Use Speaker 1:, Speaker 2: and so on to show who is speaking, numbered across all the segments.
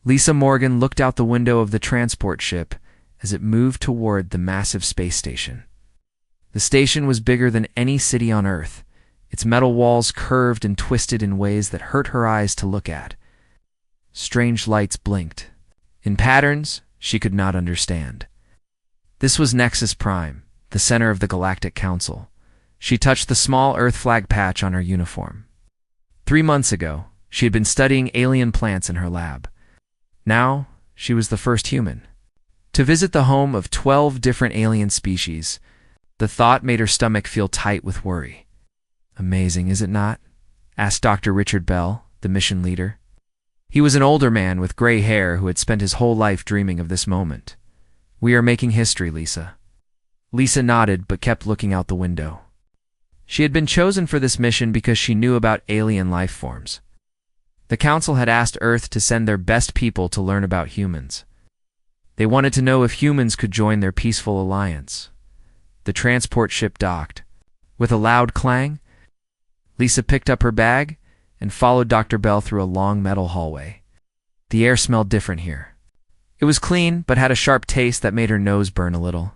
Speaker 1: Lisa Morgan looked out the window of the transport ship as it moved toward the massive space station. The station was bigger than any city on Earth. Its metal walls curved and twisted in ways that hurt her eyes to look at. Strange lights blinked, in patterns she could not understand. This was Nexus Prime, the center of the Galactic Council. She touched the small Earth flag patch on her uniform. 3 months ago, she had been studying alien plants in her lab. Now, she was the first human to visit the home of 12 different alien species. The thought made her stomach feel tight with worry. "Amazing, is it not?" asked Dr. Richard Bell, the mission leader. He was an older man with gray hair who had spent his whole life dreaming of this moment. "We are making history, Lisa." Lisa nodded but kept looking out the window. She had been chosen for this mission because she knew about alien life forms. The Council had asked Earth to send their best people to learn about humans. They wanted to know if humans could join their peaceful alliance. The transport ship docked. With a loud clang, Lisa picked up her bag and followed Dr. Bell through a long metal hallway. The air smelled different here. It was clean, but had a sharp taste that made her nose burn a little.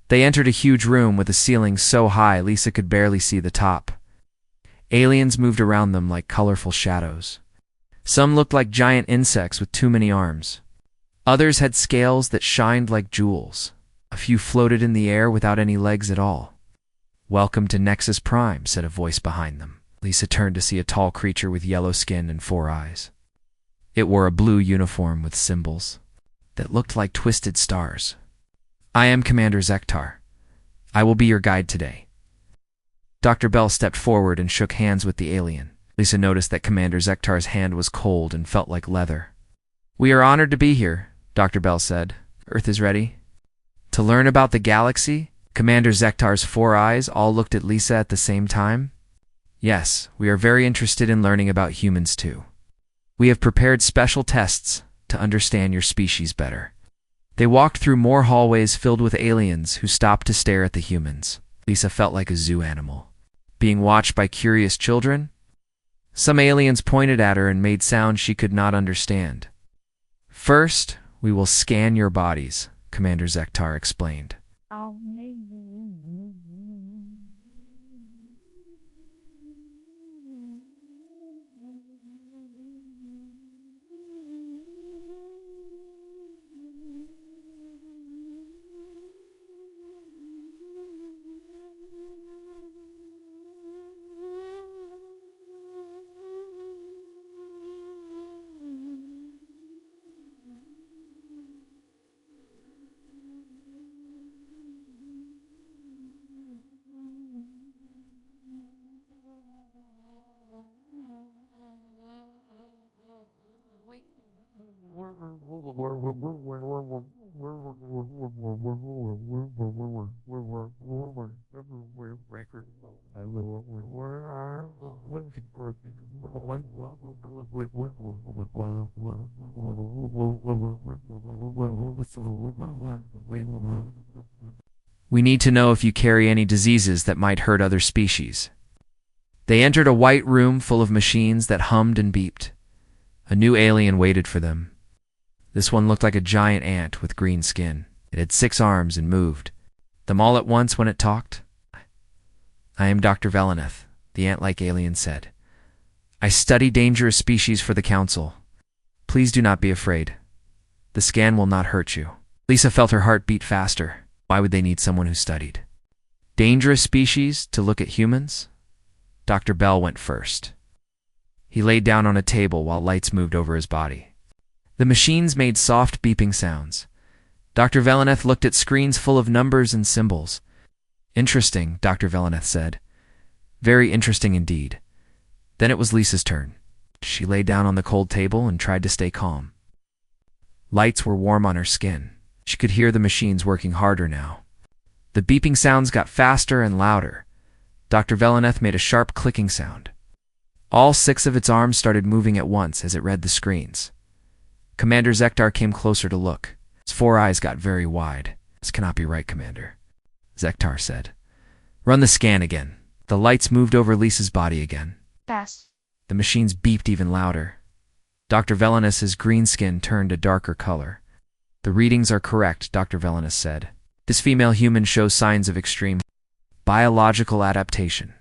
Speaker 1: They entered a huge room with a ceiling so high Lisa could barely see the top. Aliens moved around them like colorful shadows. Some looked like giant insects with too many arms. Others had scales that shined like jewels. A few floated in the air without any legs at all. "Welcome to Nexus Prime," said a voice behind them. Lisa turned to see a tall creature with yellow skin and 4 eyes. It wore a blue uniform with symbols that looked like twisted stars. "I am Commander Zektar. I will be your guide today." Dr. Bell stepped forward and shook hands with the alien. Lisa noticed that Commander Zektar's hand was cold and felt like leather. "We are honored to be here," Dr. Bell said. "Earth is ready." "To learn about the galaxy?" Commander Zektar's 4 eyes all looked at Lisa at the same time. "Yes, we are very interested in learning about humans too. We have prepared special tests to understand your species better." They walked through more hallways filled with aliens who stopped to stare at the humans. Lisa felt like a zoo animal, being watched by curious children. Some aliens pointed at her and made sounds she could not understand. "First, we will scan your bodies," Commander Zektar explained. "We need to know if you carry any diseases that might hurt other species." They entered a white room full of machines that hummed and beeped. A new alien waited for them. This one looked like a giant ant with green skin. It had 6 arms and moved them all at once when it talked. "I am Dr. Veleneth," the ant-like alien said. "I study dangerous species for the Council. Please do not be afraid. The scan will not hurt you." Lisa felt her heart beat faster. Why would they need someone who studied dangerous species to look at humans? Dr. Bell went first. He laid down on a table while lights moved over his body. The machines made soft beeping sounds. Dr. Veleneth looked at screens full of numbers and symbols. "Interesting," Dr. Veleneth said. "Very interesting indeed." Then it was Lisa's turn. She lay down on the cold table and tried to stay calm. Lights were warm on her skin. She could hear the machines working harder now. The beeping sounds got faster and louder. Dr. Veleneth made a sharp clicking sound. All 6 of its arms started moving at once as it read the screens. Commander Zektar came closer to look. His 4 eyes got very wide. "This cannot be right, Commander," Zektar said. "Run the scan again." The lights moved over Lisa's body again.
Speaker 2: Fast.
Speaker 1: The machines beeped even louder. Dr. Velanus's green skin turned a darker color. The readings are correct, Dr. Velanus said. This female human shows signs of extreme biological adaptation.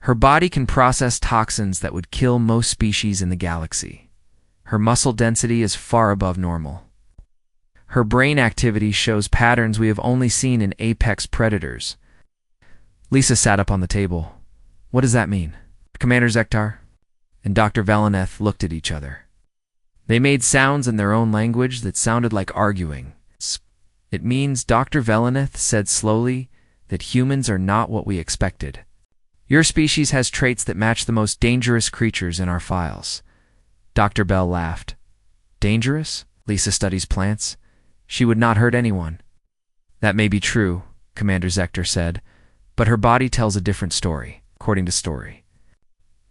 Speaker 1: Her body can process toxins that would kill most species in the galaxy. Her muscle density is far above normal. Her brain activity shows patterns we have only seen in apex predators. Lisa sat up on the table. What does that mean? Commander Zektar and Dr. Velaneth looked at each other. They made sounds in their own language that sounded like arguing. It means, Dr. Velaneth said slowly, that humans are not what we expected. Your species has traits that match the most dangerous creatures in our files. Dr. Bell laughed. Dangerous? Lisa studies plants. She would not hurt anyone. That may be true, Commander Zektar said, but her body tells a different story, according to Story.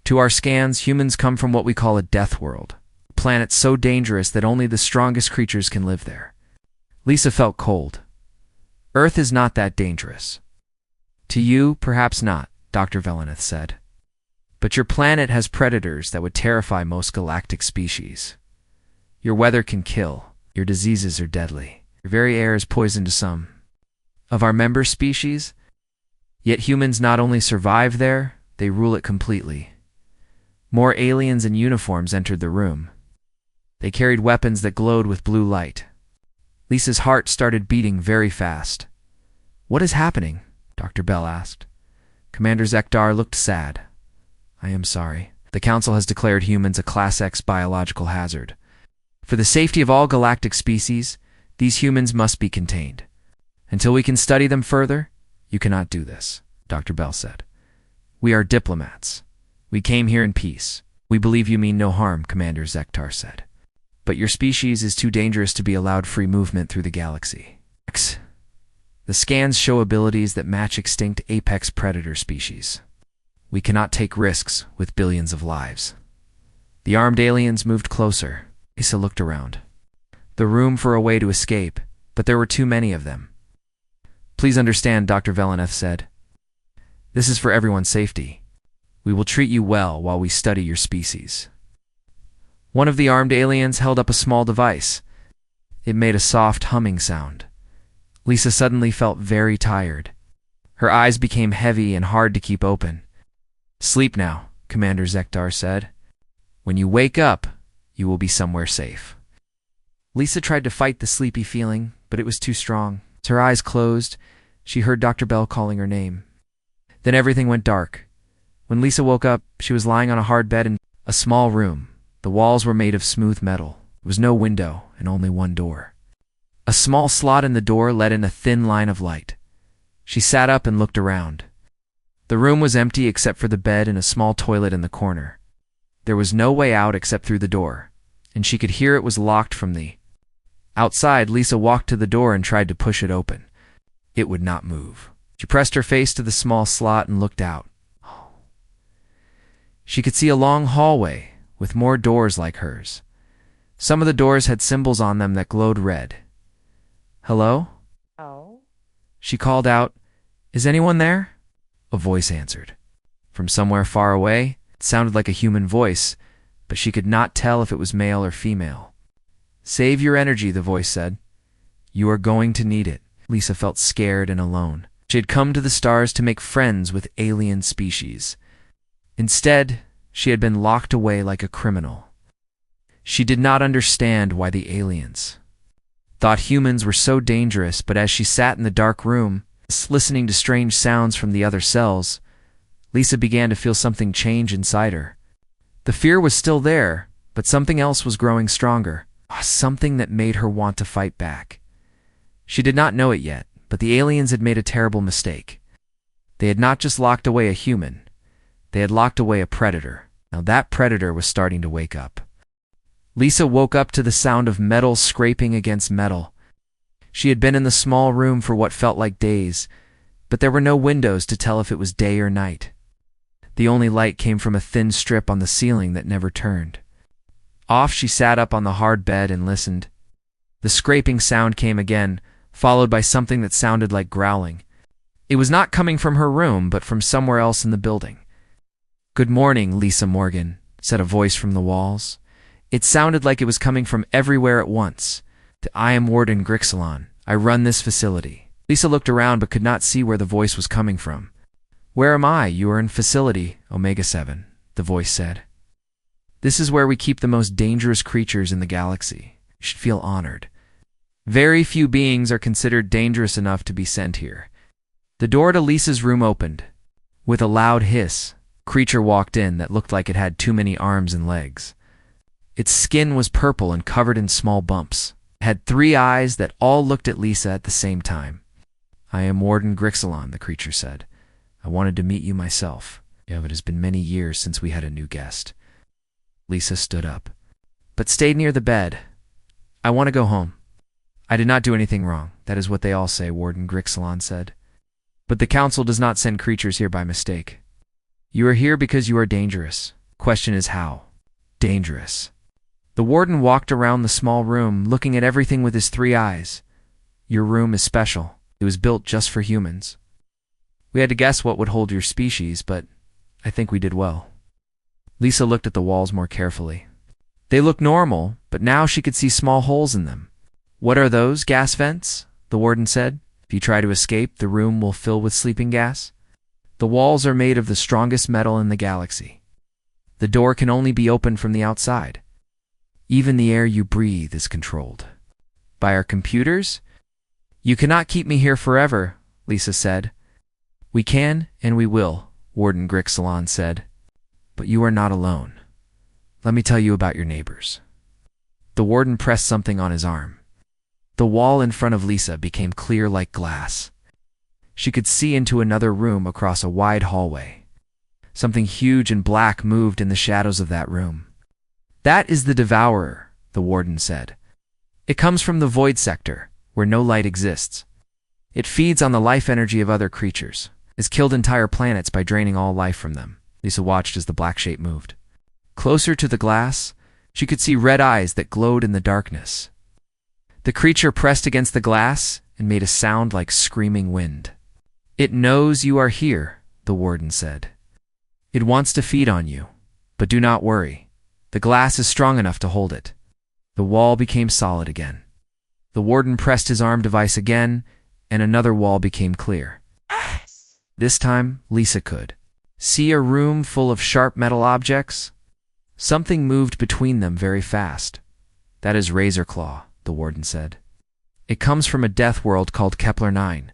Speaker 1: To our scans, humans come from what we call a death world, a planet so dangerous that only the strongest creatures can live there. Lisa felt cold. Earth is not that dangerous. To you, perhaps not, Dr. Velaneth said. But your planet has predators that would terrify most galactic species. Your weather can kill. Your diseases are deadly. Your very air is poison to some of our member species. Yet humans not only survive there, they rule it completely. More aliens in uniforms entered the room. They carried weapons that glowed with blue light. Lisa's heart started beating very fast. What is happening? Dr. Bell asked. Commander Zektar looked sad. I am sorry. The Council has declared humans a Class X biological hazard. For the safety of all galactic species, these humans must be contained. Until we can study them further, you cannot do this, Dr. Bell said. We are diplomats. We came here in peace. We believe you mean no harm, Commander Zektar said. But your species is too dangerous to be allowed free movement through the galaxy. The scans show abilities that match extinct apex predator species. We cannot take risks with billions of lives. The armed aliens moved closer. Lisa looked around. The room for a way to escape, but there were too many of them. Please understand, Dr. Velaneth said. This is for everyone's safety. We will treat you well while we study your species. One of the armed aliens held up a small device. It made a soft humming sound. Lisa suddenly felt very tired. Her eyes became heavy and hard to keep open. Sleep now, Commander Zektar said. When you wake up, you will be somewhere safe. Lisa tried to fight the sleepy feeling, but it was too strong. As her eyes closed, she heard Dr. Bell calling her name. Then everything went dark. When Lisa woke up, she was lying on a hard bed in a small room. The walls were made of smooth metal. There was no window and only one door. A small slot in the door let in a thin line of light. She sat up and looked around. The room was empty except for the bed and a small toilet in the corner. There was no way out except through the door, and she could hear it was locked from the outside. Lisa walked to the door and tried to push it open. It would not move. She pressed her face to the small slot and looked out. She could see a long hallway with more doors like hers. Some of the doors had symbols on them that glowed red. Hello?
Speaker 2: Oh?
Speaker 1: She called out, Is anyone there? A voice answered. From somewhere far away, it sounded like a human voice, but she could not tell if it was male or female. Save your energy, the voice said. You are going to need it. Lisa felt scared and alone. She had come to the stars to make friends with alien species. Instead, she had been locked away like a criminal. She did not understand why the aliens thought humans were so dangerous, but as she sat in the dark room, listening to strange sounds from the other cells, Lisa began to feel something change inside her. The fear was still there, but something else was growing stronger, something that made her want to fight back. She did not know it yet, but the aliens had made a terrible mistake. They had not just locked away a human, they had locked away a predator. Now that predator was starting to wake up. Lisa woke up to the sound of metal scraping against metal. She had been in the small room for what felt like days, but there were no windows to tell if it was day or night. The only light came from a thin strip on the ceiling that never turned. Off, she sat up on the hard bed and listened. The scraping sound came again, followed by something that sounded like growling. It was not coming from her room, but from somewhere else in the building. Good morning, Lisa Morgan, said a voice from the walls. It sounded like it was coming from everywhere at once. I am Warden Grixelon. I run this facility. Lisa looked around but could not see where the voice was coming from. Where am I? You are in Facility Omega-7, the voice said. This is where we keep the most dangerous creatures in the galaxy. You should feel honored. Very few beings are considered dangerous enough to be sent here. The door to Lisa's room opened. With a loud hiss, a creature walked in that looked like it had too many arms and legs. Its skin was purple and covered in small bumps. It had 3 eyes that all looked at Lisa at the same time. I am Warden Grixelon, the creature said. I wanted to meet you myself. Yeah, it has been many years since we had a new guest. Lisa stood up, but stayed near the bed. I want to go home. I did not do anything wrong. That is what they all say, Warden Grixelon said. But the council does not send creatures here by mistake. You are here because you are dangerous. Question is how? Dangerous. The warden walked around the small room, looking at everything with his 3 eyes. Your room is special. It was built just for humans. We had to guess what would hold your species, but I think we did well. Lisa looked at the walls more carefully. They looked normal, but now she could see small holes in them. What are those, gas vents? The warden said. If you try to escape, the room will fill with sleeping gas. The walls are made of the strongest metal in the galaxy. The door can only be opened from the outside. Even the air you breathe is controlled. By our computers? You cannot keep me here forever, Lisa said. We can, and we will, Warden Grixelon said. But you are not alone. Let me tell you about your neighbors. The warden pressed something on his arm. The wall in front of Lisa became clear like glass. She could see into another room across a wide hallway. Something huge and black moved in the shadows of that room. That is the Devourer, the warden said. It comes from the void sector, where no light exists. It feeds on the life energy of other creatures. It has killed entire planets by draining all life from them. Lisa watched as the black shape moved. Closer to the glass, she could see red eyes that glowed in the darkness. The creature pressed against the glass and made a sound like screaming wind. It knows you are here, the warden said. It wants to feed on you, but do not worry. The glass is strong enough to hold it. The wall became solid again. The warden pressed his arm device again, and another wall became clear. This time, Lisa could see a room full of sharp metal objects. Something moved between them very fast. That is Razorclaw, the warden said. It comes from a death world called Kepler 9.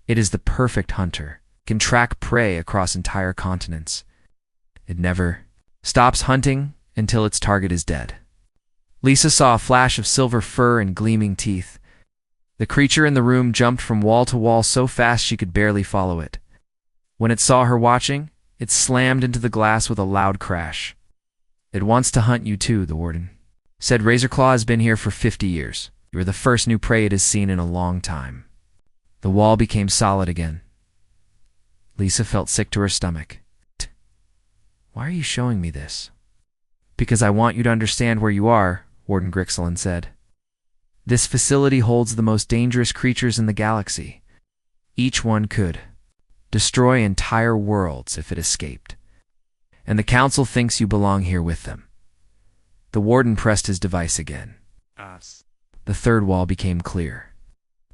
Speaker 1: It is the perfect hunter, can track prey across entire continents. It never stops hunting until its target is dead. Lisa saw a flash of silver fur and gleaming teeth. The creature in the room jumped from wall to wall so fast she could barely follow it. When it saw her watching, it slammed into the glass with a loud crash. It wants to hunt you too, the warden said. Razorclaw has been here for 50 years. You are the first new prey it has seen in a long time. The wall became solid again. Lisa felt sick to her stomach. Why are you showing me this? Because I want you to understand where you are, Warden Grixelon said. This facility holds the most dangerous creatures in the galaxy. Each one could destroy entire worlds if it escaped. And the council thinks you belong here with them. The warden pressed his device again. The third wall became clear.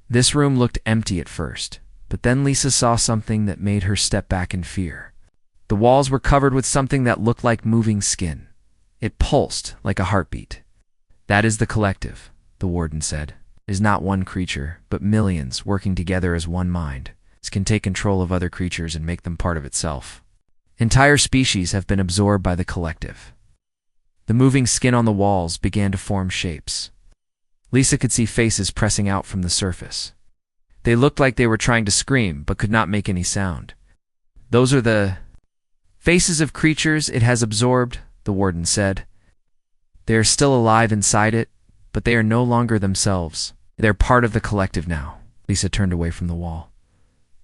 Speaker 1: This room looked empty at first, but then Lisa saw something that made her step back in fear. The walls were covered with something that looked like moving skin. It pulsed like a heartbeat. That is the collective, the warden said. It is not one creature, but millions working together as one mind. This can take control of other creatures and make them part of itself. Entire species have been absorbed by the collective. The moving skin on the walls began to form shapes. Lisa could see faces pressing out from the surface. They looked like they were trying to scream, but could not make any sound. Those are the faces of creatures it has absorbed, the warden said. They are still alive inside it, but they are no longer themselves. They're part of the collective now. Lisa turned away from the wall.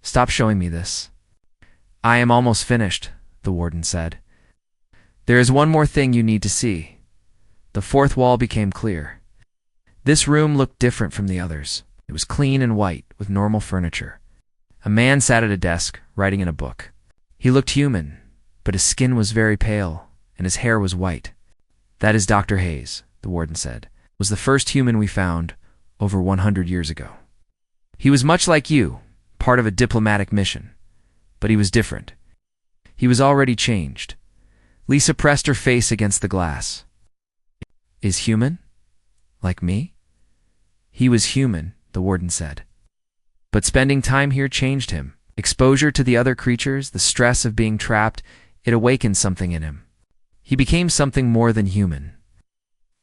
Speaker 1: Stop showing me this. I am almost finished, the warden said. There is one more thing you need to see. The fourth wall became clear. This room looked different from the others. It was clean and white, with normal furniture. A man sat at a desk, writing in a book. He looked human, but his skin was very pale, and his hair was white. That is Dr. Hayes, the warden said. Was the first human we found over 100 years ago. He was much like you, part of a diplomatic mission. But he was different. He was already changed. Lisa pressed her face against the glass. Is human? Like me? He was human, the warden said. But spending time here changed him. Exposure to the other creatures, the stress of being trapped, it awakened something in him. He became something more than human.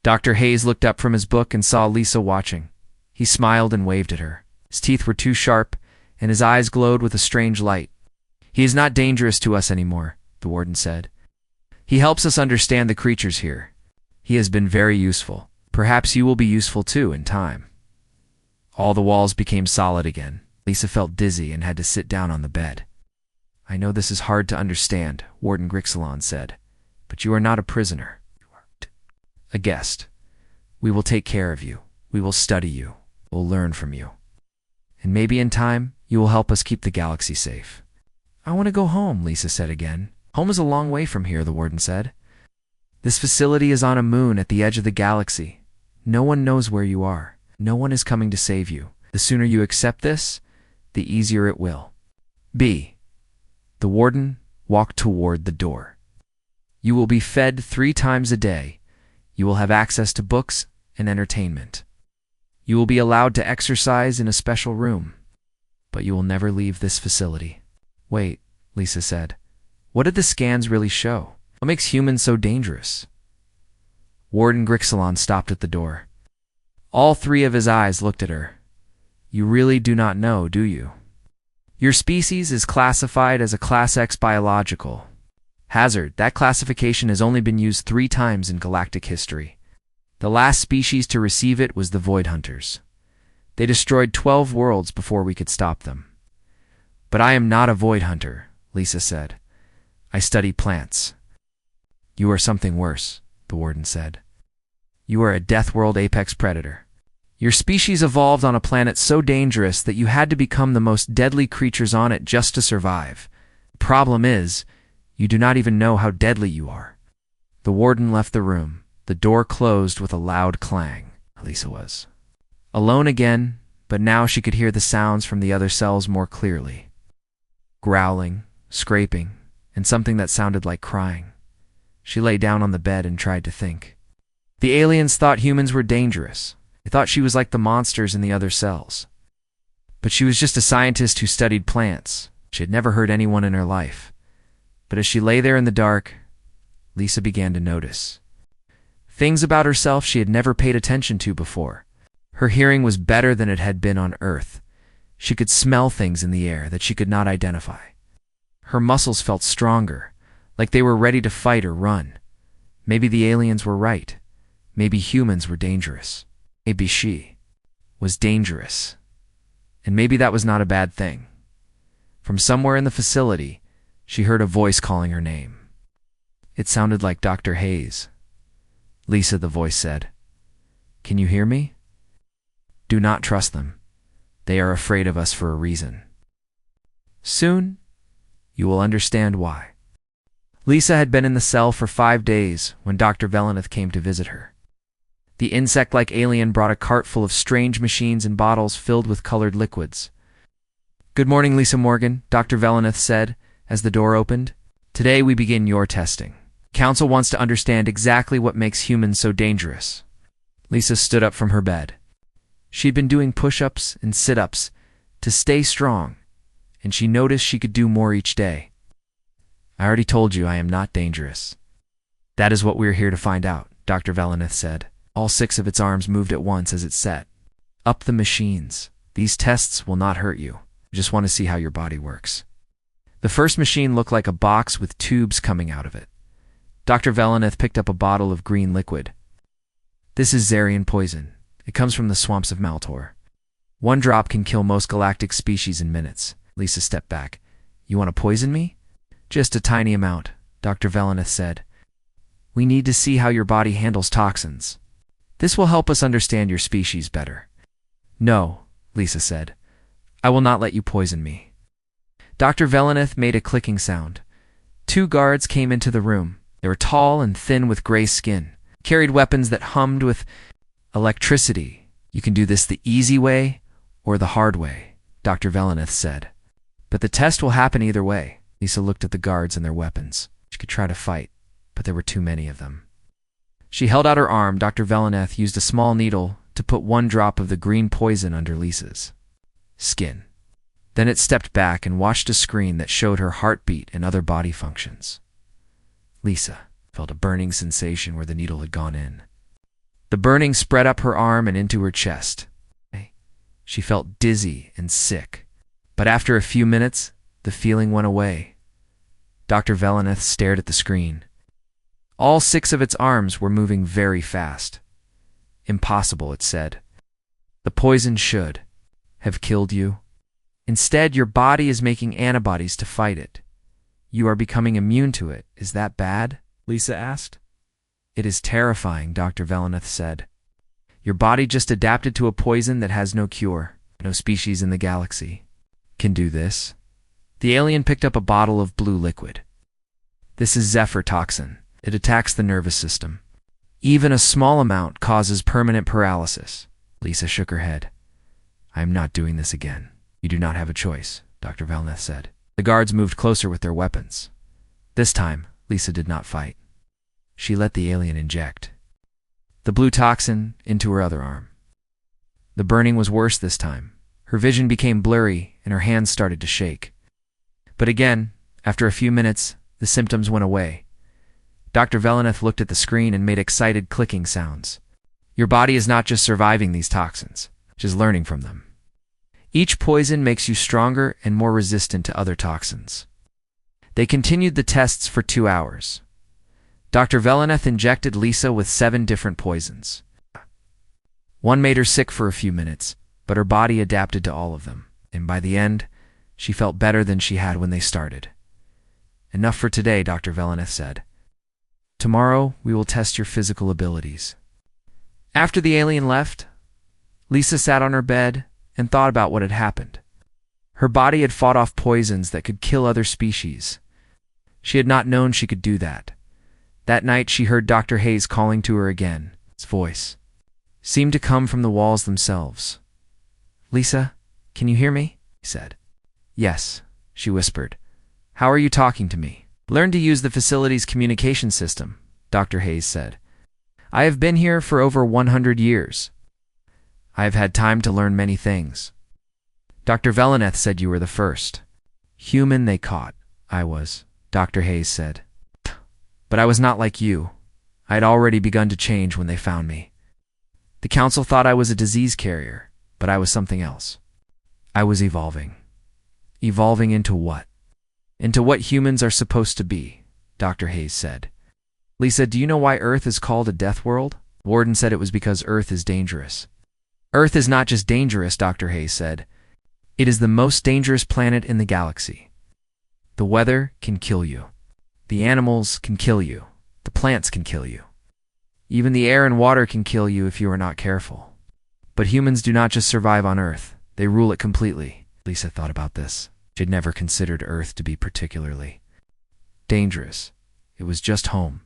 Speaker 1: Dr. Hayes looked up from his book and saw Lisa watching. He smiled and waved at her. His teeth were too sharp, and his eyes glowed with a strange light. He is not dangerous to us anymore, the warden said. He helps us understand the creatures here. He has been very useful. Perhaps you will be useful too in time. All the walls became solid again. Lisa felt dizzy and had to sit down on the bed. I know this is hard to understand, Warden Grixalon said, but you are not a prisoner. You are a guest. We will take care of you. We will study you. We'll learn from you. And maybe in time, you will help us keep the galaxy safe. I want to go home, Lisa said again. Home is a long way from here, the warden said. This facility is on a moon at the edge of the galaxy. No one knows where you are. No one is coming to save you. The sooner you accept this, the easier it will be. The warden walked toward the door. You will be fed 3 times a day. You will have access to books and entertainment. You will be allowed to exercise in a special room. But you will never leave this facility. Wait, Lisa said. What did the scans really show? What makes humans so dangerous? Warden Grixalon stopped at the door. All 3 of his eyes looked at her. You really do not know, do you? Your species is classified as a Class X biological. Hazard, that classification has only been used 3 times in galactic history. The last species to receive it was the Void Hunters. They destroyed 12 worlds before we could stop them. But I am not a Void Hunter, Lisa said. I study plants. You are something worse, the warden said. You are a Death World apex predator. Your species evolved on a planet so dangerous that you had to become the most deadly creatures on it just to survive. The problem is, you do not even know how deadly you are. The warden left the room. The door closed with a loud clang. Lisa was alone again, but now she could hear the sounds from the other cells more clearly. Growling, scraping, and something that sounded like crying. She lay down on the bed and tried to think. The aliens thought humans were dangerous. They thought she was like the monsters in the other cells. But she was just a scientist who studied plants. She had never hurt anyone in her life. But as she lay there in the dark, Lisa began to notice things about herself she had never paid attention to before. Her hearing was better than it had been on Earth. She could smell things in the air that she could not identify. Her muscles felt stronger, like they were ready to fight or run. Maybe the aliens were right. Maybe humans were dangerous. Maybe she was dangerous. And maybe that was not a bad thing. From somewhere in the facility, she heard a voice calling her name. It sounded like Dr. Hayes. Lisa, the voice said. Can you hear me? Do not trust them. They are afraid of us for a reason. Soon, you will understand why. Lisa had been in the cell for 5 days when Dr. Velenith came to visit her. The insect-like alien brought a cart full of strange machines and bottles filled with colored liquids. Good morning, Lisa Morgan, Dr. Velenith said as the door opened. Today we begin your testing. Council wants to understand exactly what makes humans so dangerous. Lisa stood up from her bed. She'd been doing push-ups and sit-ups to stay strong, and she noticed she could do more each day. I already told you I am not dangerous. That is what we're here to find out, Dr. Velenith said. All 6 of its arms moved at once as it set. Up the machines. These tests will not hurt you. I just want to see how your body works. The first machine looked like a box with tubes coming out of it. Dr. Velenith picked up a bottle of green liquid. This is Zarian poison. It comes from the swamps of Maltor. 1 drop can kill most galactic species in minutes. Lisa stepped back. You want to poison me? Just a tiny amount, Dr. Velenith said. We need to see how your body handles toxins. This will help us understand your species better. No, Lisa said. I will not let you poison me. Dr. Velenith made a clicking sound. 2 guards came into the room. They were tall and thin with gray skin. carried weapons that hummed with electricity. You can do this the easy way or the hard way, Dr. Veleneth said. But the test will happen either way. Lisa looked at the guards and their weapons. She could try to fight, but there were too many of them. She held out her arm. Dr. Veleneth used a small needle to put one drop of the green poison under Lisa's skin. Then it stepped back and watched a screen that showed her heartbeat and other body functions. Lisa felt a burning sensation where the needle had gone in. The burning spread up her arm and into her chest. She felt dizzy and sick, but after a few minutes, the feeling went away. Dr. Veleneth stared at the screen. All 6 of its arms were moving very fast. Impossible, it said. The poison should have killed you. Instead, your body is making antibodies to fight it. You are becoming immune to it. Is that bad? Lisa asked. It is terrifying, Dr. Veleneth said. Your body just adapted to a poison that has no cure. No species in the galaxy can do this. The alien picked up a bottle of blue liquid. This is Zephyr toxin. It attacks the nervous system. Even a small amount causes permanent paralysis. Lisa shook her head. I am not doing this again. You do not have a choice, Dr. Veleneth said. The guards moved closer with their weapons. This time, Lisa did not fight. She let the alien inject the blue toxin into her other arm. The burning was worse this time. Her vision became blurry and her hands started to shake. But again, after a few minutes, the symptoms went away. Dr. Veleneth looked at the screen and made excited clicking sounds. Your body is not just surviving these toxins, it is learning from them. Each poison makes you stronger and more resistant to other toxins. They continued the tests for 2 hours. Dr. Veleneth injected Lisa with 7 different poisons. One made her sick for a few minutes, but her body adapted to all of them, and by the end, she felt better than she had when they started. Enough for today, Dr. Veleneth said. Tomorrow, we will test your physical abilities. After the alien left, Lisa sat on her bed and thought about what had happened. Her body had fought off poisons that could kill other species. She had not known she could do that. That night, she heard Dr. Hayes calling to her again. His voice seemed to come from the walls themselves. Lisa, can you hear me? He said. Yes, she whispered. How are you talking to me? Learn to use the facility's communication system, Dr. Hayes said. I have been here for over 100 years. I have had time to learn many things. Dr. Veleneth said you were the first human they caught. I was, Dr. Hayes said. But I was not like you. I had already begun to change when they found me. The council thought I was a disease carrier, but I was something else. I was evolving. Evolving into what? Into what humans are supposed to be, Dr. Hayes said. Lisa, do you know why Earth is called a death world? Warden said it was because Earth is dangerous. Earth is not just dangerous, Dr. Hayes said. It is the most dangerous planet in the galaxy. The weather can kill you. The animals can kill you. The plants can kill you. Even the air and water can kill you if you are not careful. But humans do not just survive on Earth. They rule it completely. Lisa thought about this. She had never considered Earth to be particularly dangerous. It was just home.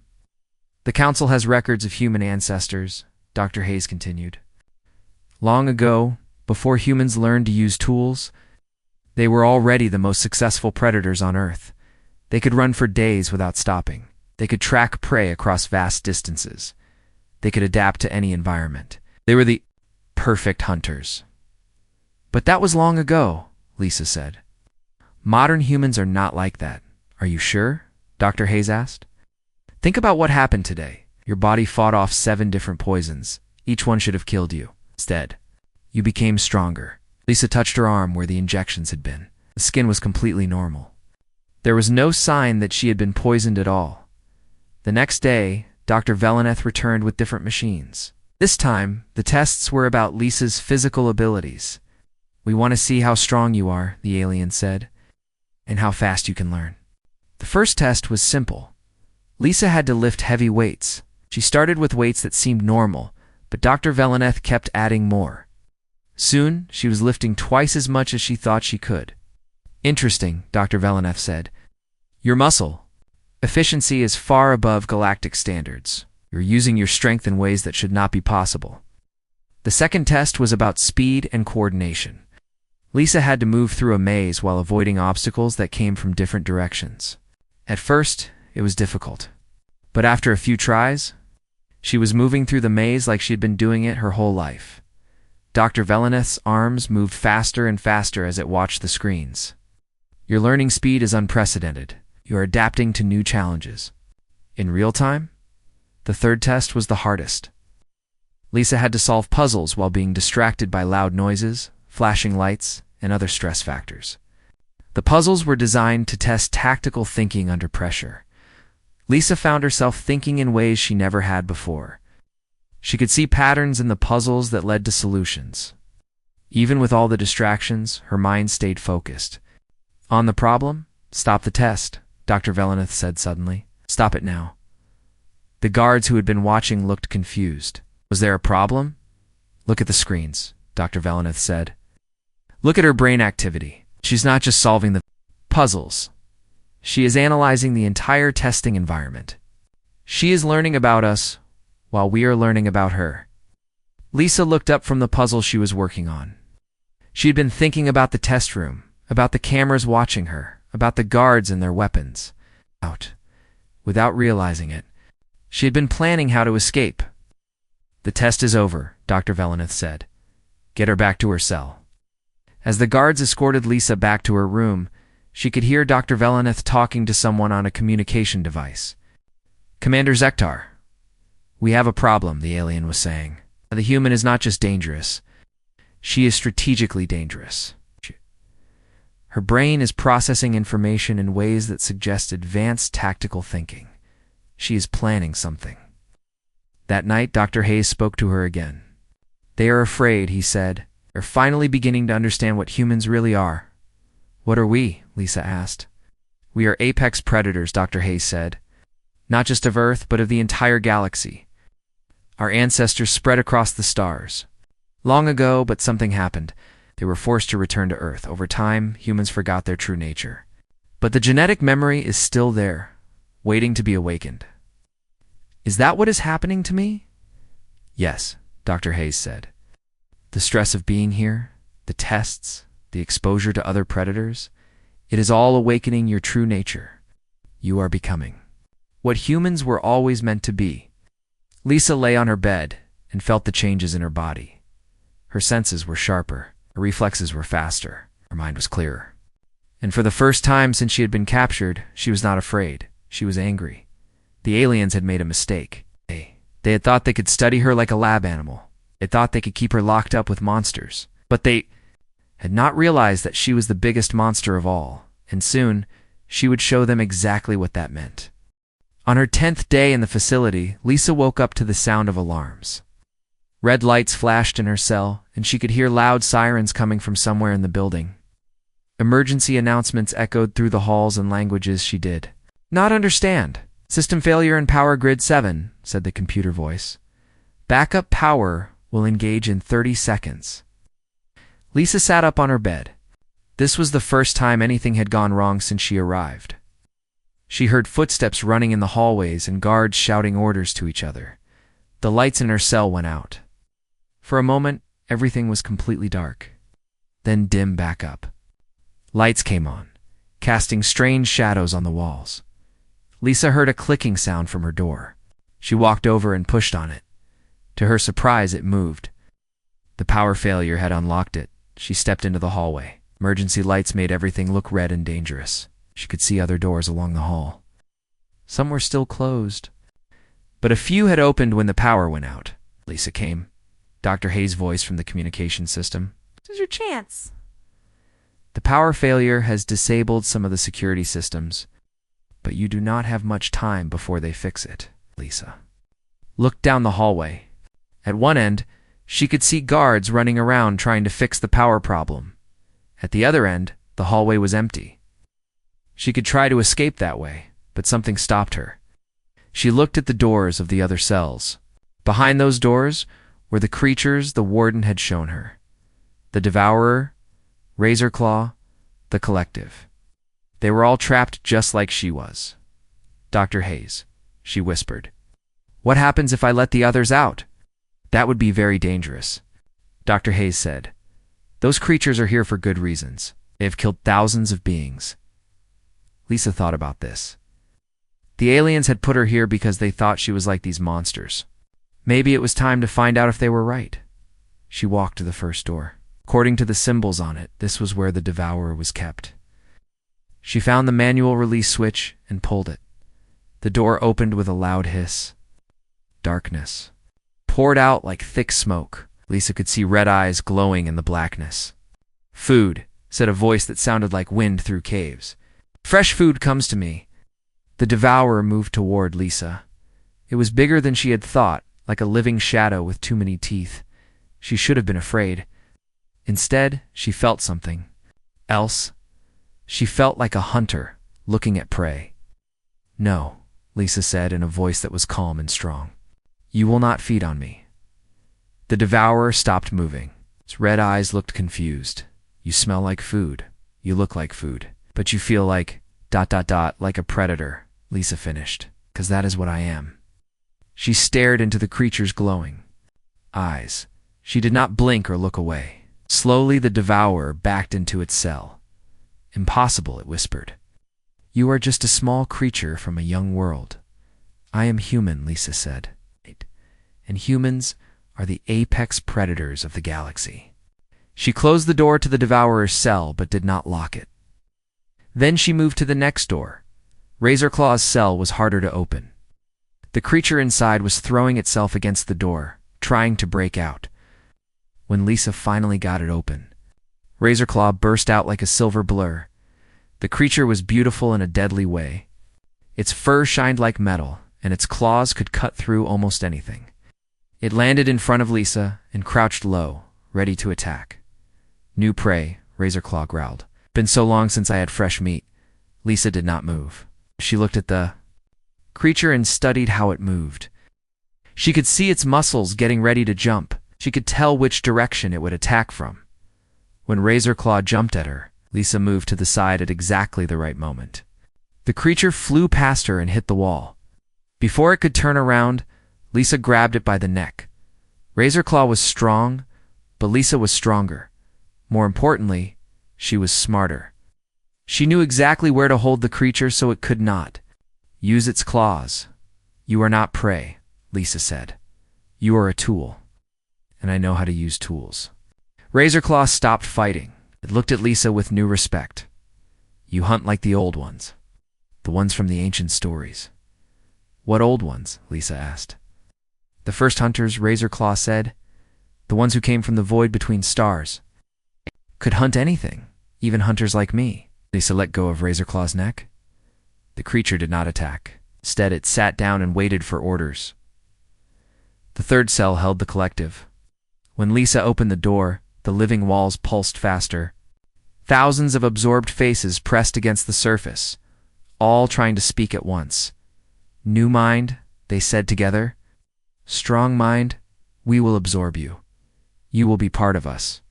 Speaker 1: The Council has records of human ancestors, Dr. Hayes continued. Long ago, before humans learned to use tools, they were already the most successful predators on Earth. They could run for days without stopping. They could track prey across vast distances. They could adapt to any environment. They were the perfect hunters. But that was long ago, Lisa said. Modern humans are not like that. Are you sure? Dr. Hayes asked. Think about what happened today. Your body fought off 7 different poisons. Each one should have killed you. Instead, you became stronger. Lisa touched her arm where the injections had been. The skin was completely normal. There was no sign that she had been poisoned at all. The next day, Dr. Veleneth returned with different machines. This time, the tests were about Lisa's physical abilities. We want to see how strong you are, the alien said, and how fast you can learn. The first test was simple. Lisa had to lift heavy weights. She started with weights that seemed normal, but Dr. Veleneth kept adding more. Soon, she was lifting twice as much as she thought she could. Interesting, Dr. Veleneth said. Your muscle efficiency is far above galactic standards. You're using your strength in ways that should not be possible. The second test was about speed and coordination. Lisa had to move through a maze while avoiding obstacles that came from different directions. At first, it was difficult. But after a few tries, she was moving through the maze like she had been doing it her whole life. Dr. Veleneth's arms moved faster and faster as it watched the screens. Your learning speed is unprecedented. You are adapting to new challenges. In real time, the third test was the hardest. Lisa had to solve puzzles while being distracted by loud noises, flashing lights, and other stress factors. The puzzles were designed to test tactical thinking under pressure. Lisa found herself thinking in ways she never had before. She could see patterns in the puzzles that led to solutions. Even with all the distractions, her mind stayed focused. On the problem? Stop the test, Dr. Veleneth said suddenly. Stop it now. The guards who had been watching looked confused. Was there a problem? Look at the screens, Dr. Veleneth said. Look at her brain activity. She's not just solving the puzzles. She is analyzing the entire testing environment. She is learning about us while we are learning about her. Lisa looked up from the puzzle she was working on. She had been thinking about the test room, about the cameras watching her, about the guards and their weapons. Without realizing it, she had been planning how to escape. The test is over, Dr. Veleneth said. Get her back to her cell. As the guards escorted Lisa back to her room, she could hear Dr. Veleneth talking to someone on a communication device. Commander Zektar, we have a problem, the alien was saying. The human is not just dangerous. She is strategically dangerous. Her brain is processing information in ways that suggest advanced tactical thinking. She is planning something. That night, Dr. Hayes spoke to her again. They are afraid, he said. They're finally beginning to understand what humans really are. What are we? Lisa asked. We are apex predators, Dr. Hayes said. Not just of Earth, but of the entire galaxy. Our ancestors spread across the stars. Long ago, but something happened. They were forced to return to Earth. Over time, humans forgot their true nature. But the genetic memory is still there, waiting to be awakened. Is that what is happening to me? Yes, Dr. Hayes said. The stress of being here, the tests, the exposure to other predators, it is all awakening your true nature. You are becoming what humans were always meant to be. Lisa lay on her bed and felt the changes in her body. Her senses were sharper, her reflexes were faster, her mind was clearer. And for the first time since she had been captured, she was not afraid. She was angry. The aliens had made a mistake. They had thought they could study her like a lab animal. They thought they could keep her locked up with monsters. But they had not realized that she was the biggest monster of all, and soon she would show them exactly what that meant. On her 10th day in the facility, Lisa woke up to the sound of alarms. Red lights flashed in her cell, and she could hear loud sirens coming from somewhere in the building. Emergency announcements echoed through the halls in languages she did not understand. System failure in power grid 7, said the computer voice. Backup power will engage in 30 seconds. Lisa sat up on her bed. This was the first time anything had gone wrong since she arrived. She heard footsteps running in the hallways and guards shouting orders to each other. The lights in her cell went out. For a moment, everything was completely dark. Then dim back up. Lights came on, casting strange shadows on the walls. Lisa heard a clicking sound from her door. She walked over and pushed on it. To her surprise, it moved. The power failure had unlocked it. She stepped into the hallway. Emergency lights made everything look red and dangerous. She could see other doors along the hall. Some were still closed, but a few had opened when the power went out. Lisa came. Dr. Hayes' voice from the communication system.
Speaker 2: This is your chance.
Speaker 1: The power failure has disabled some of the security systems, but you do not have much time before they fix it, Lisa looked down the hallway. At one end, she could see guards running around trying to fix the power problem. At the other end, the hallway was empty. She could try to escape that way, but something stopped her. She looked at the doors of the other cells. Behind those doors were the creatures the warden had shown her. The Devourer, Razorclaw, the Collective. They were all trapped just like she was. Dr. Hayes, she whispered. What happens if I let the others out? That would be very dangerous, Dr. Hayes said. Those creatures are here for good reasons. They have killed thousands of beings. Lisa thought about this. The aliens had put her here because they thought she was like these monsters. Maybe it was time to find out if they were right. She walked to the first door. According to the symbols on it, this was where the devourer was kept. She found the manual release switch and pulled it. The door opened with a loud hiss. Darkness poured out like thick smoke. Lisa could see red eyes glowing in the blackness. Food, said a voice that sounded like wind through caves. Fresh food comes to me. The devourer moved toward Lisa. It was bigger than she had thought, like a living shadow with too many teeth. She should have been afraid. Instead, she felt something else. She felt like a hunter looking at prey. No, Lisa said in a voice that was calm and strong. You will not feed on me. The devourer stopped moving. Its red eyes looked confused. You smell like food. You look like food. But you feel like ... like a predator, Lisa finished. 'Cause that is what I am. She stared into the creature's glowing eyes. She did not blink or look away. Slowly the devourer backed into its cell. Impossible, it whispered. You are just a small creature from a young world. I am human, Lisa said. And humans are the apex predators of the galaxy. She closed the door to the devourer's cell but did not lock it. Then she moved to the next door. Razorclaw's cell was harder to open. The creature inside was throwing itself against the door, trying to break out. When Lisa finally got it open, Razorclaw burst out like a silver blur. The creature was beautiful in a deadly way. Its fur shined like metal, and its claws could cut through almost anything. It landed in front of Lisa and crouched low, ready to attack. New prey, Razorclaw growled. Been so long since I had fresh meat. Lisa did not move. She looked at the creature and studied how it moved. She could see its muscles getting ready to jump. She could tell which direction it would attack from. When Razorclaw jumped at her, Lisa moved to the side at exactly the right moment. The creature flew past her and hit the wall. Before it could turn around, Lisa grabbed it by the neck. Razorclaw was strong, but Lisa was stronger. More importantly, she was smarter. She knew exactly where to hold the creature so it could not use its claws. You are not prey, Lisa said. You are a tool, and I know how to use tools. Razorclaw stopped fighting. It looked at Lisa with new respect. You hunt like the old ones, the ones from the ancient stories. What old ones? Lisa asked. The first hunters, Razorclaw said. The ones who came from the void between stars. Could hunt anything, even hunters like me. Lisa let go of Razorclaw's neck. The creature did not attack. Instead, it sat down and waited for orders. The third cell held the collective. When Lisa opened the door, the living walls pulsed faster. Thousands of absorbed faces pressed against the surface, all trying to speak at once. New mind, they said together. Strong mind, we will absorb you. You will be part of us.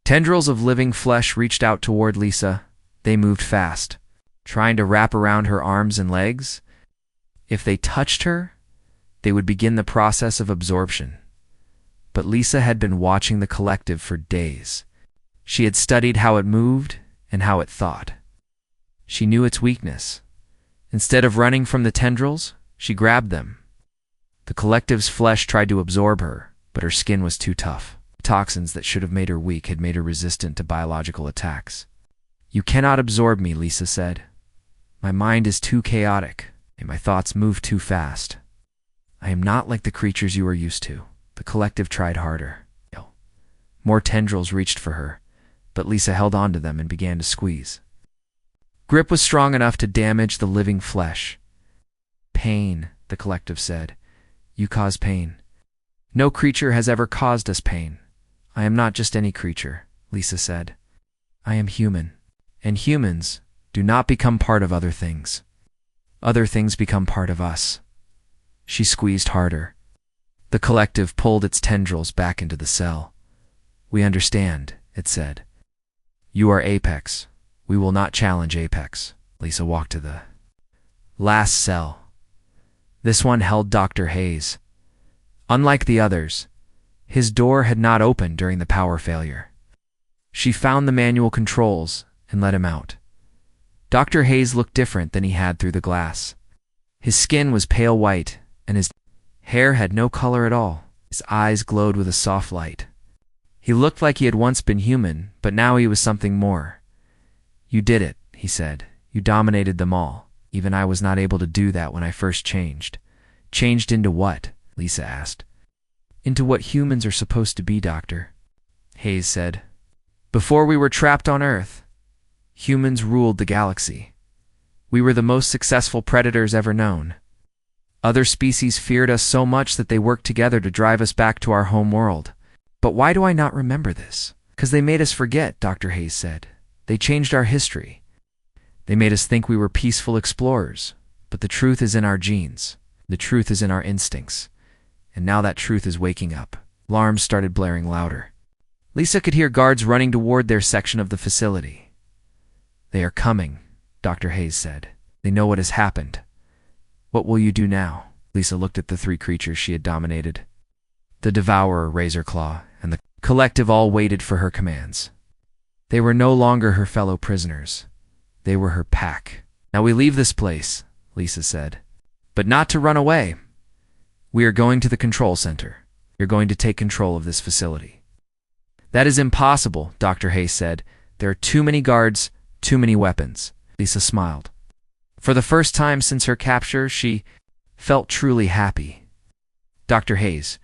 Speaker 1: Tendrils of living flesh reached out toward Lisa. They moved fast, trying to wrap around her arms and legs. If they touched her, they would begin the process of absorption. But Lisa had been watching the collective for days. She had studied how it moved and how it thought. She knew its weakness. Instead of running from the tendrils, she grabbed them. The collective's flesh tried to absorb her, but her skin was too tough. Toxins that should have made her weak had made her resistant to biological attacks. You cannot absorb me, Lisa said. My mind is too chaotic, and my thoughts move too fast. I am not like the creatures you are used to. The collective tried harder. More tendrils reached for her, but Lisa held on to them and began to squeeze. Grip was strong enough to damage the living flesh. Pain, the collective said. You cause pain. No creature has ever caused us pain. I am not just any creature, Lisa said. I am human, and humans do not become part of other things. Other things become part of us. She squeezed harder. The collective pulled its tendrils back into the cell. We understand, it said. You are Apex. We will not challenge Apex. Lisa walked to the last cell. This one held Dr. Hayes. Unlike the others, his door had not opened during the power failure. She found the manual controls and let him out. Dr. Hayes looked different than he had through the glass. His skin was pale white, and his hair had no color at all. His eyes glowed with a soft light. He looked like he had once been human, but now he was something more. "You did it," he said. "You dominated them all. Even I was not able to do that when I first changed." "Changed into what?" Lisa asked. "Into what humans are supposed to be, Doctor," Hayes said. "Before we were trapped on Earth, humans ruled the galaxy. We were the most successful predators ever known. Other species feared us so much that they worked together to drive us back to our home world. But why do I not remember this?" "'Cause they made us forget," Dr. Hayes said. "They changed our history. They made us think we were peaceful explorers. But the truth is in our genes. The truth is in our instincts. And now that truth is waking up." Alarms started blaring louder. Lisa could hear guards running toward their section of the facility. "They are coming," Dr. Hayes said. "They know what has happened. What will you do now?" Lisa looked at the three creatures she had dominated. The Devourer, Razorclaw, and the Collective all waited for her commands. They were no longer her fellow prisoners. They were her pack. "Now we leave this place," Lisa said. "But not to run away. We are going to the control center. You're going to take control of this facility." "That is impossible," Dr. Hayes said. "There are too many guards, too many weapons." Lisa smiled. For the first time since her capture, she felt truly happy. "Dr. Hayes,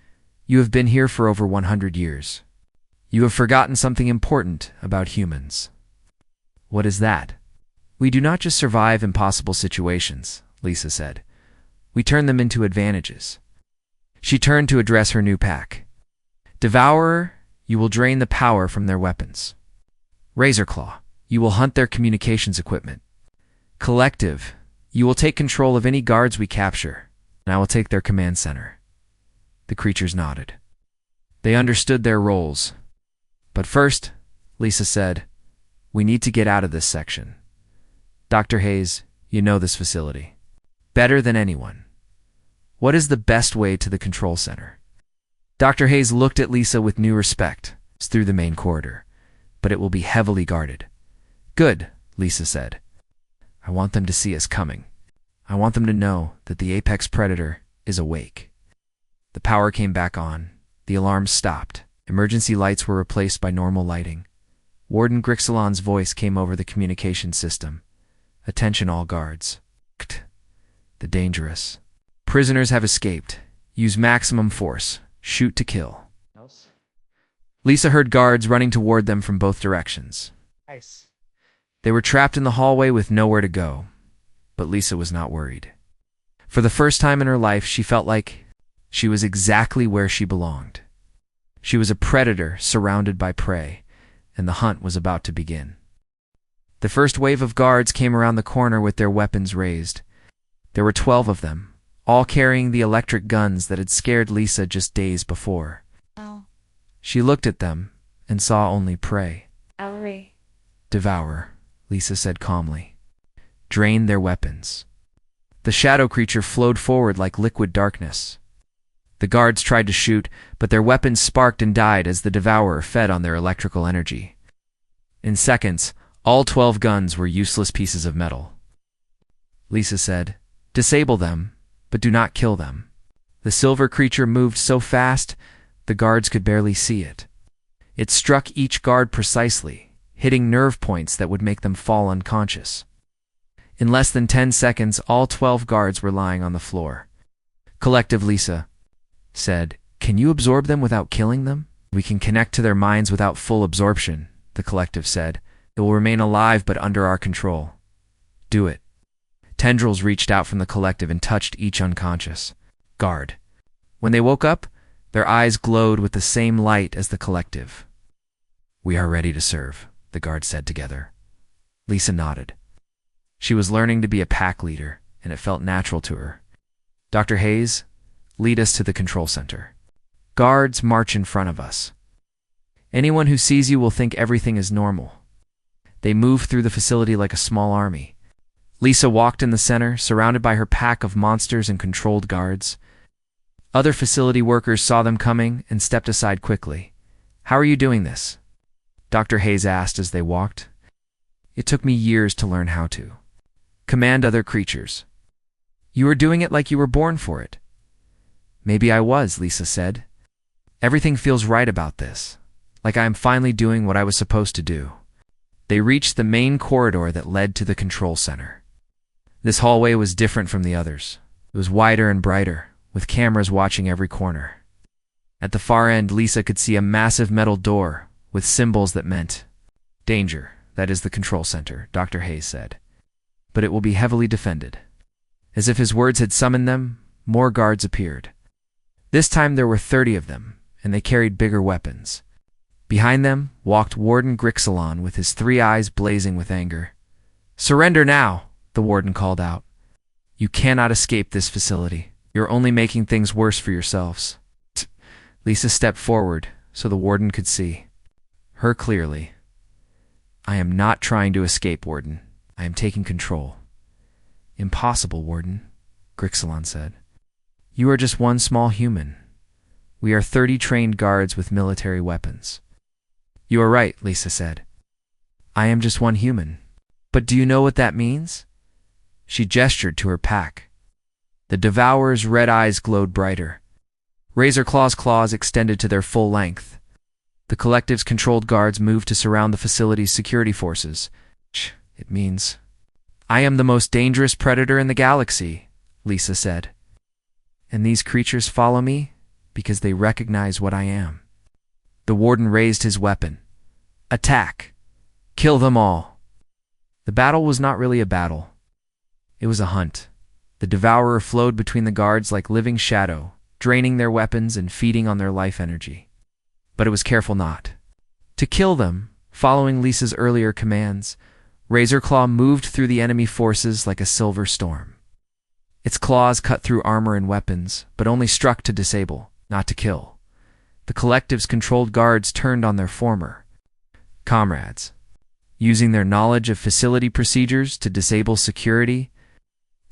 Speaker 1: you have been here for over 100 years. You have forgotten something important about humans." "What is that?" "We do not just survive impossible situations," Lisa said. "We turn them into advantages." She turned to address her new pack. "Devourer, you will drain the power from their weapons. Razorclaw, you will hunt their communications equipment. Collective, you will take control of any guards we capture, and I will take their command center." The creatures nodded. They understood their roles. "But first," Lisa said, "we need to get out of this section. Dr. Hayes, you know this facility better than anyone. What is the best way to the control center?" Dr. Hayes looked at Lisa with new respect. "It's through the main corridor, but it will be heavily guarded." "Good," Lisa said. "I want them to see us coming. I want them to know that the apex predator is awake." The power came back on. The alarms stopped. Emergency lights were replaced by normal lighting. Warden Grixalon's voice came over the communication system. "Attention all guards. The dangerous. Prisoners have escaped. Use maximum force. Shoot to kill." Lisa heard guards running toward them from both directions.
Speaker 2: Nice.
Speaker 1: They were trapped in the hallway with nowhere to go. But Lisa was not worried. For the first time in her life, she felt like she was exactly where she belonged. She was a predator surrounded by prey, and the hunt was about to begin. The first wave of guards came around the corner with their weapons raised. There were 12 of them, all carrying the electric guns that had scared Lisa just days before.
Speaker 2: Oh.
Speaker 1: She looked at them and saw only prey.
Speaker 2: Ellery.
Speaker 1: "Devour," Lisa said calmly. "Drain their weapons." The shadow creature flowed forward like liquid darkness. The guards tried to shoot, but their weapons sparked and died as the Devourer fed on their electrical energy. In seconds, all 12 guns were useless pieces of metal. Lisa said, "Disable them, but do not kill them." The silver creature moved so fast, the guards could barely see it. It struck each guard precisely, hitting nerve points that would make them fall unconscious. In less than 10 seconds, all 12 guards were lying on the floor. Collective, Lisa said, "Can you absorb them without killing them?" "We can connect to their minds without full absorption," the Collective said. "It will remain alive but under our control." "Do it." Tendrils reached out from the Collective and touched each unconscious guard. When they woke up, their eyes glowed with the same light as the Collective. "We are ready to serve," the guards said together. Lisa nodded. She was learning to be a pack leader, and it felt natural to her. "Dr. Hayes, lead us to the control center. Guards, march in front of us. Anyone who sees you will think everything is normal." They moved through the facility like a small army. Lisa walked in the center, surrounded by her pack of monsters and controlled guards. Other facility workers saw them coming and stepped aside quickly. "How are you doing this?" Dr. Hayes asked as they walked. "It took me years to learn how to. Command other creatures." "You are doing it like you were born for it." "Maybe I was," Lisa said. "Everything feels right about this, like I am finally doing what I was supposed to do." They reached the main corridor that led to the control center. This hallway was different from the others. It was wider and brighter, with cameras watching every corner. At the far end, Lisa could see a massive metal door with symbols that meant, "Danger, that is the control center," Dr. Hayes said. "But it will be heavily defended." As if his words had summoned them, more guards appeared. This time there were 30 of them, and they carried bigger weapons. Behind them walked Warden Grixalon with his 3 eyes blazing with anger. "Surrender now," the warden called out. "You cannot escape this facility. You're only making things worse for yourselves." Lisa stepped forward so the warden could see her clearly. "I am not trying to escape, Warden. I am taking control." "Impossible, Warden," Grixalon said. "You are just one small human. We are 30 trained guards with military weapons." "You are right," Lisa said. "I am just one human. But do you know what that means?" She gestured to her pack. The Devourer's red eyes glowed brighter. Razor Claw's claws extended to their full length. The Collective's controlled guards moved to surround the facility's security forces. "It means I am the most dangerous predator in the galaxy," Lisa said. "And these creatures follow me because they recognize what I am." The warden raised his weapon. "Attack! Kill them all!" The battle was not really a battle. It was a hunt. The Devourer flowed between the guards like living shadow, draining their weapons and feeding on their life energy. But it was careful not to kill them. Following Lisa's earlier commands, Razorclaw moved through the enemy forces like a silver storm. Its claws cut through armor and weapons, but only struck to disable, not to kill. The Collective's controlled guards turned on their former comrades, using their knowledge of facility procedures to disable security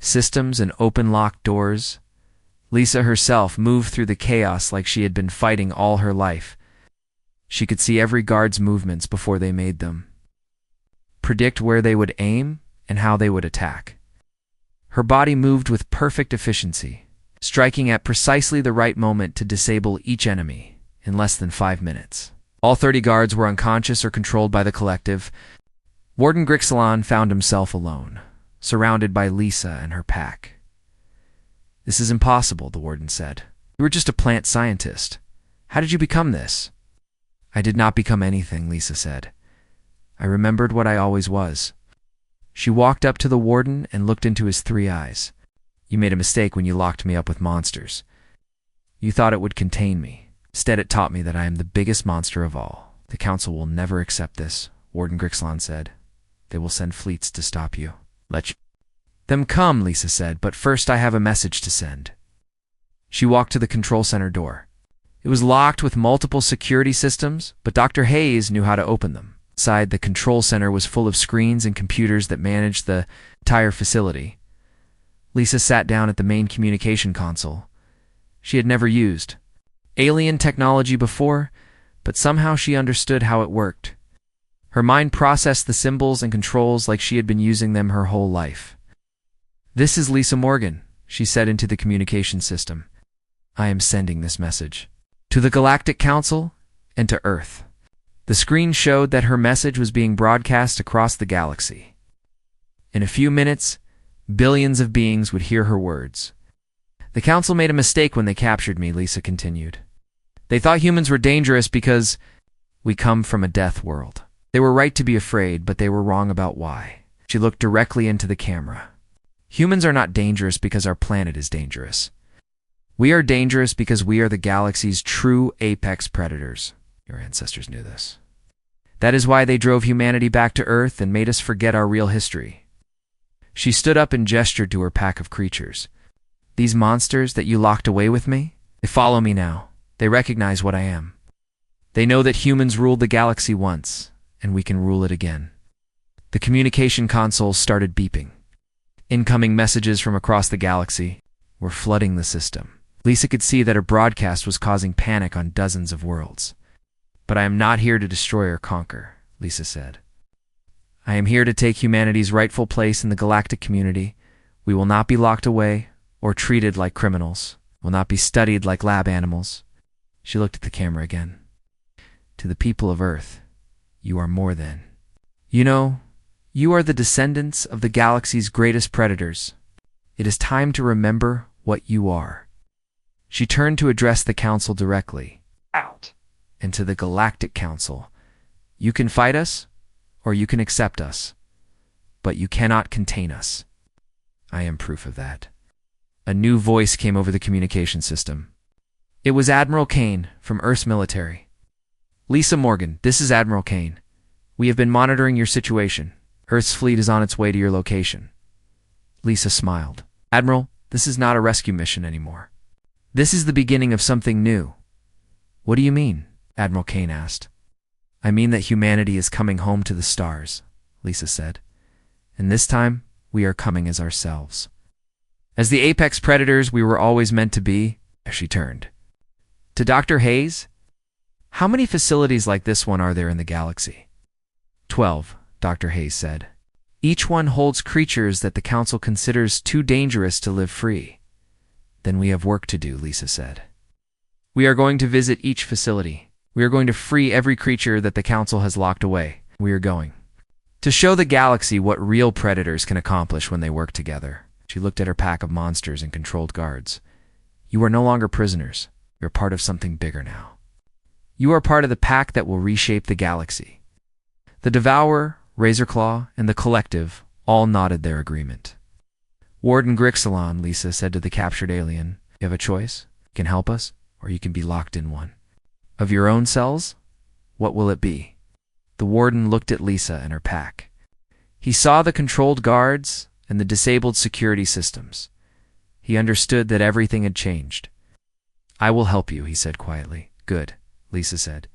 Speaker 1: systems and open locked doors. Lisa herself moved through the chaos like she had been fighting all her life. She could see every guard's movements before they made them, predict where they would aim and how they would attack. Her body moved with perfect efficiency, striking at precisely the right moment to disable each enemy in less than 5 minutes. All 30 guards were unconscious or controlled by the Collective. Warden Grixalon found himself alone, surrounded by Lisa and her pack. "This is impossible," the warden said. "You were just a plant scientist. How did you become this?" "I did not become anything," Lisa said. "I remembered what I always was." She walked up to the warden and looked into his 3 eyes. "You made a mistake when you locked me up with monsters. You thought it would contain me. Instead, it taught me that I am the biggest monster of all. The Council will never accept this," Warden Grixalon said. "They will send fleets to stop you." "Let them come," Lisa said, "but first I have a message to send." She walked to the control center door. It was locked with multiple security systems, but Dr. Hayes knew how to open them. Inside, the control center was full of screens and computers that managed the entire facility. Lisa sat down at the main communication console. She had never used alien technology before, but somehow she understood how it worked. Her mind processed the symbols and controls like she had been using them her whole life. "This is Lisa Morgan," she said into the communication system. "I am sending this message to the Galactic Council and to Earth." The screen showed that her message was being broadcast across the galaxy. In a few minutes, billions of beings would hear her words. "The Council made a mistake when they captured me," Lisa continued. "They thought humans were dangerous because we come from a death world. They were right to be afraid, but they were wrong about why." She looked directly into the camera. "Humans are not dangerous because our planet is dangerous. We are dangerous because we are the galaxy's true apex predators. Your ancestors knew this. That is why they drove humanity back to Earth and made us forget our real history." She stood up and gestured to her pack of creatures. "These monsters that you locked away with me, they follow me now. They recognize what I am. They know that humans ruled the galaxy once, and we can rule it again." The communication console started beeping. Incoming messages from across the galaxy were flooding the system. Lisa could see that her broadcast was causing panic on dozens of worlds. "But I am not here to destroy or conquer," Lisa said. "I am here to take humanity's rightful place in the galactic community. We will not be locked away or treated like criminals. Will not be studied like lab animals." She looked at the camera again. "To the people of Earth, you are more than. You know, you are the descendants of the galaxy's greatest predators. It is time to remember what you are." She turned to address the council directly. "Out." And to the Galactic Council. "You can fight us, or you can accept us, but you cannot contain us. I am proof of that." A new voice came over the communication system. It was Admiral Kane from Earth's military. "Lisa Morgan, this is Admiral Kane. We have been monitoring your situation. Earth's fleet is on its way to your location." Lisa smiled. "Admiral, this is not a rescue mission anymore. This is the beginning of something new." "What do you mean?" Admiral Kane asked. "I mean that humanity is coming home to the stars," Lisa said. "And this time, we are coming as ourselves. As the apex predators we were always meant to be." She turned to Dr. Hayes. "How many facilities like this one are there in the galaxy?" 12, Dr. Hayes said. "Each one holds creatures that the Council considers too dangerous to live free." "Then we have work to do," Lisa said. "We are going to visit each facility. We are going to free every creature that the Council has locked away. We are going to show the galaxy what real predators can accomplish when they work together." She looked at her pack of monsters and controlled guards. "You are no longer prisoners. You're part of something bigger now. You are part of the pack that will reshape the galaxy." The Devourer, Razorclaw, and the Collective all nodded their agreement. "Warden Grixalon," Lisa said to the captured alien, "you have a choice. You can help us, or you can be locked in one. Of your own cells? What will it be?" The Warden looked at Lisa and her pack. He saw the controlled guards and the disabled security systems. He understood that everything had changed. "I will help you," he said quietly. "Good," Lisa said.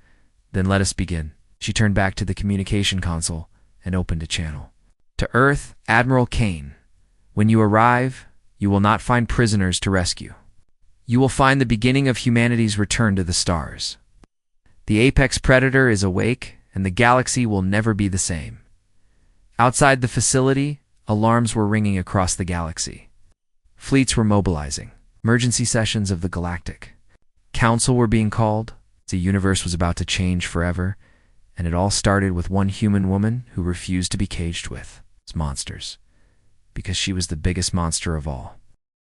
Speaker 1: "Then let us begin." She turned back to the communication console and opened a channel. "To Earth, Admiral Kane. When you arrive, you will not find prisoners to rescue. You will find the beginning of humanity's return to the stars. The apex predator is awake, and the galaxy will never be the same." Outside the facility, alarms were ringing across the galaxy. Fleets were mobilizing. Emergency sessions of the Galactic Council were being called. The universe was about to change forever, and it all started with one human woman who refused to be caged with monsters, because she was the biggest monster of all.